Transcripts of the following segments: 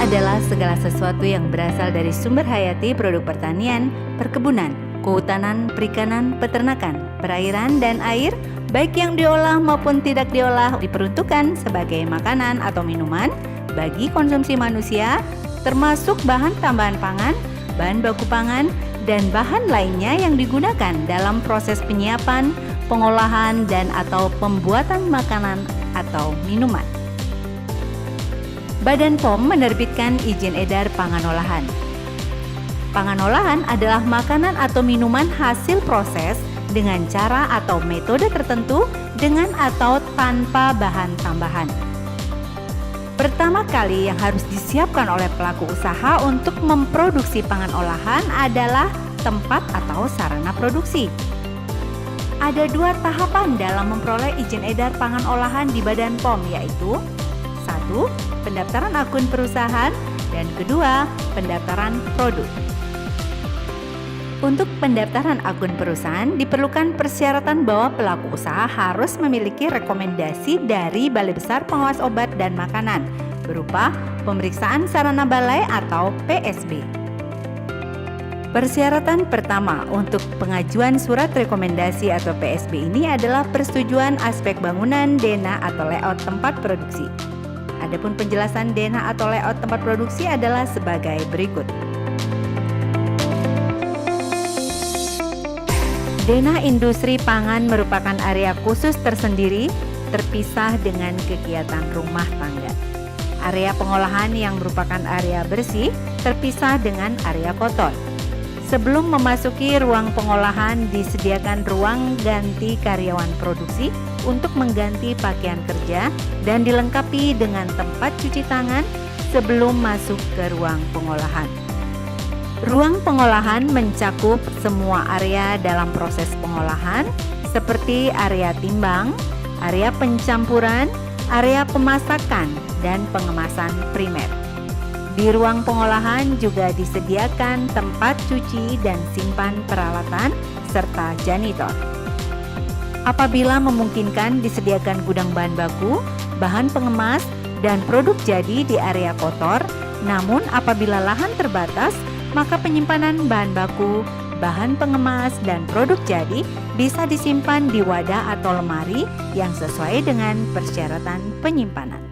adalah segala sesuatu yang berasal dari sumber hayati produk pertanian, perkebunan, kehutanan, perikanan, peternakan, perairan, dan air, baik yang diolah maupun tidak diolah, diperuntukkan sebagai makanan atau minuman bagi konsumsi manusia, termasuk bahan tambahan pangan, bahan baku pangan, dan bahan lainnya yang digunakan dalam proses penyiapan, pengolahan, dan atau pembuatan makanan atau minuman. Badan POM menerbitkan izin edar pangan olahan. Pangan olahan adalah makanan atau minuman hasil proses dengan cara atau metode tertentu dengan atau tanpa bahan tambahan. Pertama kali yang harus disiapkan oleh pelaku usaha untuk memproduksi pangan olahan adalah tempat atau sarana produksi. Ada 2 tahapan dalam memperoleh izin edar pangan olahan di Badan POM, yaitu 1. Pendaftaran akun perusahaan, dan 2. Pendaftaran produk. Untuk pendaftaran akun perusahaan diperlukan persyaratan bahwa pelaku usaha harus memiliki rekomendasi dari Balai Besar Pengawas Obat dan Makanan berupa pemeriksaan sarana balai atau PSB. Persyaratan pertama untuk pengajuan surat rekomendasi atau PSB ini adalah persetujuan aspek bangunan, denah atau layout tempat produksi. Adapun penjelasan denah atau layout tempat produksi adalah sebagai berikut. Denah industri pangan merupakan area khusus tersendiri, terpisah dengan kegiatan rumah tangga. Area pengolahan yang merupakan area bersih, terpisah dengan area kotor. Sebelum memasuki ruang pengolahan, disediakan ruang ganti karyawan produksi untuk mengganti pakaian kerja dan dilengkapi dengan tempat cuci tangan sebelum masuk ke ruang pengolahan. Ruang pengolahan mencakup semua area dalam proses pengolahan seperti area timbang, area pencampuran, area pemasakan, dan pengemasan primer. Di ruang pengolahan juga disediakan tempat cuci dan simpan peralatan serta janitor. Apabila memungkinkan, disediakan gudang bahan baku, bahan pengemas, dan produk jadi di area kotor. Namun apabila lahan terbatas, maka penyimpanan bahan baku, bahan pengemas, dan produk jadi bisa disimpan di wadah atau lemari yang sesuai dengan persyaratan penyimpanan.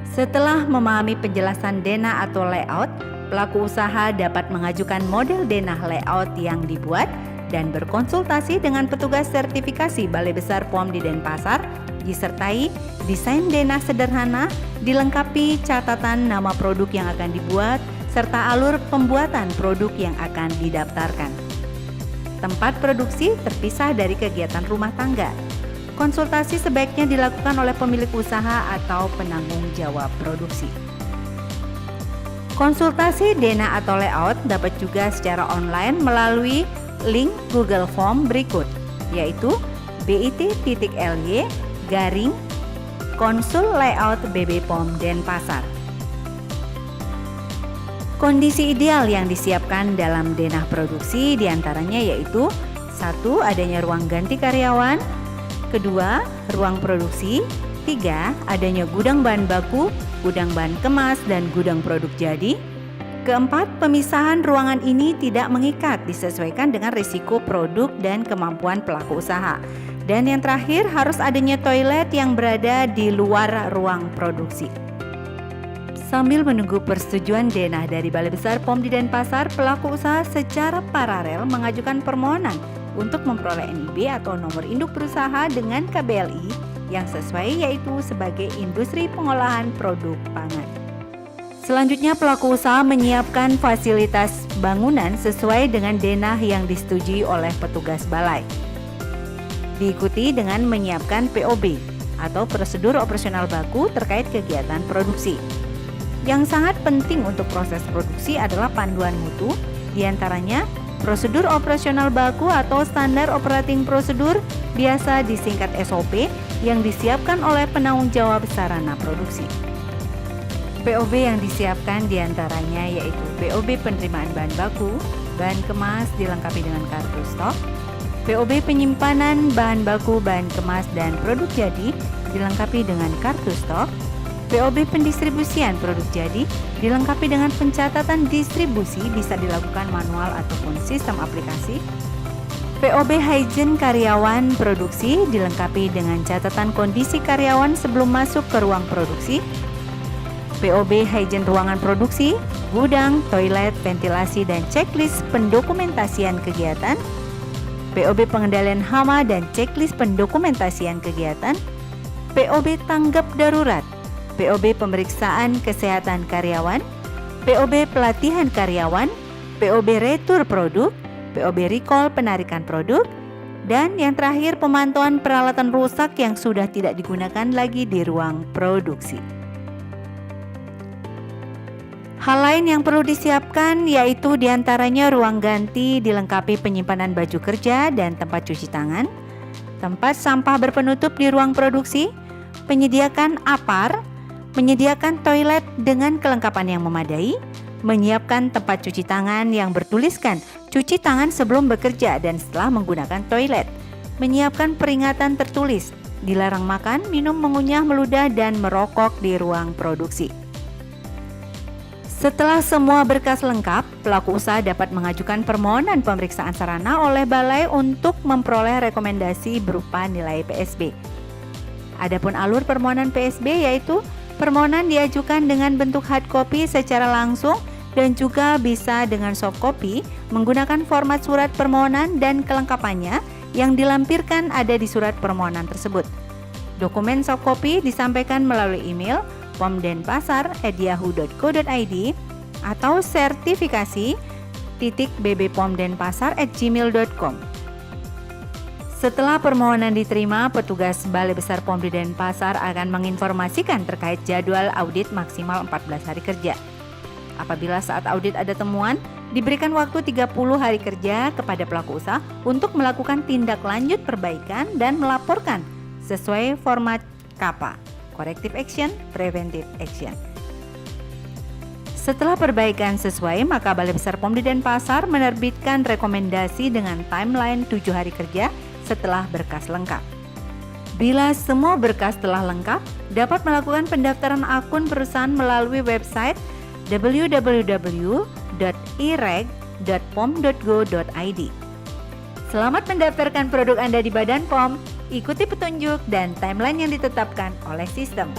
Setelah memahami penjelasan denah atau layout, pelaku usaha dapat mengajukan model denah layout yang dibuat dan berkonsultasi dengan petugas sertifikasi Balai Besar POM di Denpasar, disertai desain denah sederhana, dilengkapi catatan nama produk yang akan dibuat, serta alur pembuatan produk yang akan didaftarkan. Tempat produksi terpisah dari kegiatan rumah tangga. Konsultasi sebaiknya dilakukan oleh pemilik usaha atau penanggung jawab produksi. Konsultasi denah atau layout dapat juga secara online melalui link Google Form berikut, yaitu bit.ly/konsul layout BB POM Denpasar. Kondisi ideal yang disiapkan dalam denah produksi diantaranya yaitu 1. Adanya ruang ganti karyawan, 2. Ruang produksi, 3. Adanya gudang bahan baku, gudang bahan kemas, dan gudang produk jadi, 4. Pemisahan ruangan ini tidak mengikat, disesuaikan dengan risiko produk dan kemampuan pelaku usaha. Dan yang terakhir, harus adanya toilet yang berada di luar ruang produksi. Sambil menunggu persetujuan denah dari Balai Besar POM di Denpasar, pelaku usaha secara paralel mengajukan permohonan untuk memperoleh NIB atau nomor induk berusaha dengan KBLI yang sesuai, yaitu sebagai industri pengolahan produk pangan. Selanjutnya, pelaku usaha menyiapkan fasilitas bangunan sesuai dengan denah yang disetujui oleh petugas balai. Diikuti dengan menyiapkan POB atau prosedur operasional baku terkait kegiatan produksi. Yang sangat penting untuk proses produksi adalah panduan mutu, diantaranya prosedur operasional baku atau standar operating procedure, biasa disingkat SOP, yang disiapkan oleh penanggung jawab sarana produksi. POB yang disiapkan diantaranya yaitu POB penerimaan bahan baku, bahan kemas dilengkapi dengan kartu stok, POB penyimpanan bahan baku, bahan kemas, dan produk jadi dilengkapi dengan kartu stok, POB pendistribusian produk jadi dilengkapi dengan pencatatan distribusi bisa dilakukan manual ataupun sistem aplikasi. POB hygiene karyawan produksi dilengkapi dengan catatan kondisi karyawan sebelum masuk ke ruang produksi. POB hygiene ruangan produksi, gudang, toilet, ventilasi, dan checklist pendokumentasian kegiatan. POB pengendalian hama dan checklist pendokumentasian kegiatan. POB tanggap darurat, POB pemeriksaan kesehatan karyawan, POB pelatihan karyawan, POB retur produk, POB recall penarikan produk, dan yang terakhir pemantauan peralatan rusak yang sudah tidak digunakan lagi di ruang produksi. Hal lain yang perlu disiapkan yaitu diantaranya ruang ganti dilengkapi penyimpanan baju kerja dan tempat cuci tangan, tempat sampah berpenutup di ruang produksi, penyediakan APAR, menyediakan toilet dengan kelengkapan yang memadai, menyiapkan tempat cuci tangan yang bertuliskan cuci tangan sebelum bekerja dan setelah menggunakan toilet, menyiapkan peringatan tertulis, dilarang makan, minum, mengunyah, meludah, dan merokok di ruang produksi. Setelah semua berkas lengkap, pelaku usaha dapat mengajukan permohonan pemeriksaan sarana oleh Balai untuk memperoleh rekomendasi berupa nilai PSB. Adapun alur permohonan PSB yaitu permohonan diajukan dengan bentuk hard copy secara langsung dan juga bisa dengan soft copy menggunakan format surat permohonan dan kelengkapannya yang dilampirkan ada di surat permohonan tersebut. Dokumen soft copy disampaikan melalui email pomdenpasar@yahoo.co.id atau sertifikasi.bbpomdenpasar@gmail.com. Setelah permohonan diterima, petugas Balai Besar Pom di Denpasar akan menginformasikan terkait jadwal audit maksimal 14 hari kerja. Apabila saat audit ada temuan, diberikan waktu 30 hari kerja kepada pelaku usaha untuk melakukan tindak lanjut perbaikan dan melaporkan sesuai format KAPA. Corrective Action, Preventive Action. Setelah perbaikan sesuai, maka Balai Besar Pom di Denpasar menerbitkan rekomendasi dengan timeline 7 hari kerja setelah berkas lengkap. Bila semua berkas telah lengkap, dapat melakukan pendaftaran akun perusahaan melalui website www.ireg.pom.go.id. Selamat mendaftarkan produk Anda di Badan POM. Ikuti petunjuk dan timeline yang ditetapkan oleh sistem.